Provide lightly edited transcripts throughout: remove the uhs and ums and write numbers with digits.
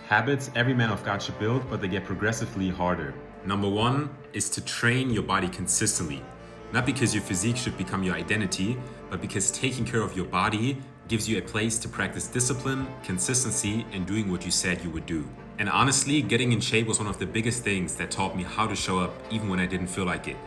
Habits every man of God should build, but they get progressively harder. Number one is to train your body consistently. Not because your physique should become your identity, but because taking care of your body gives you a place to practice discipline, consistency, and doing what you said you would do. And honestly, getting in shape was one of the biggest things that taught me how to show up even when I didn't feel like it.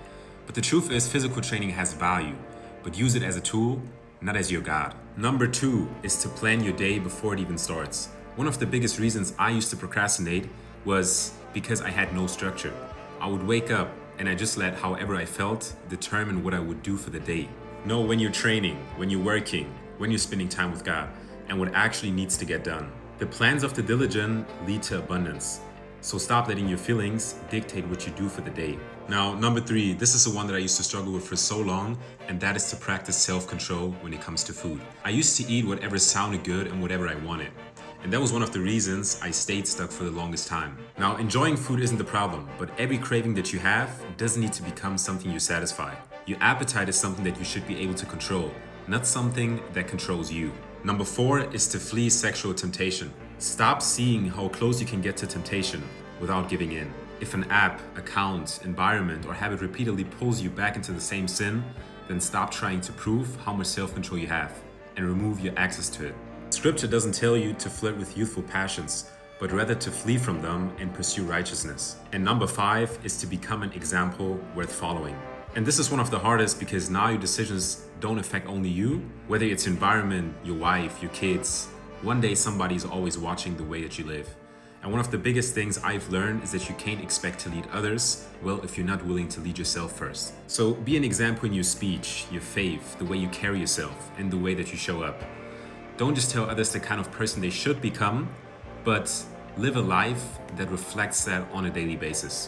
But the truth is, physical training has value, but use it as a tool, not as your God. Number two is to plan your day before it even starts. One of the biggest reasons I used to procrastinate was because I had no structure. I would wake up and I just let however I felt determine what I would do for the day. Know when you're training, when you're working, when you're spending time with God, and what actually needs to get done. The plans of the diligent lead to abundance. So stop letting your feelings dictate what you do for the day. Now, number three, this is the one that I used to struggle with for so long, and that is to practice self-control when it comes to food. I used to eat whatever sounded good and whatever I wanted. And that was one of the reasons I stayed stuck for the longest time. Now, enjoying food isn't the problem, but every craving that you have doesn't need to become something you satisfy. Your appetite is something that you should be able to control, not something that controls you. Number four is to flee sexual temptation. Stop seeing how close you can get to temptation without giving in. If an app, account, environment, or habit repeatedly pulls you back into the same sin, then stop trying to prove how much self-control you have and remove your access to it. Scripture doesn't tell you to flirt with youthful passions, but rather to flee from them and pursue righteousness. And number five is to become an example worth following. And this is one of the hardest because now your decisions don't affect only you, whether it's your environment, your wife, your kids. One day somebody's always watching the way that you live. And one of the biggest things I've learned is that you can't expect to lead others well if you're not willing to lead yourself first. So be an example in your speech, your faith, the way you carry yourself, and the way that you show up. Don't just tell others the kind of person they should become, but live a life that reflects that on a daily basis.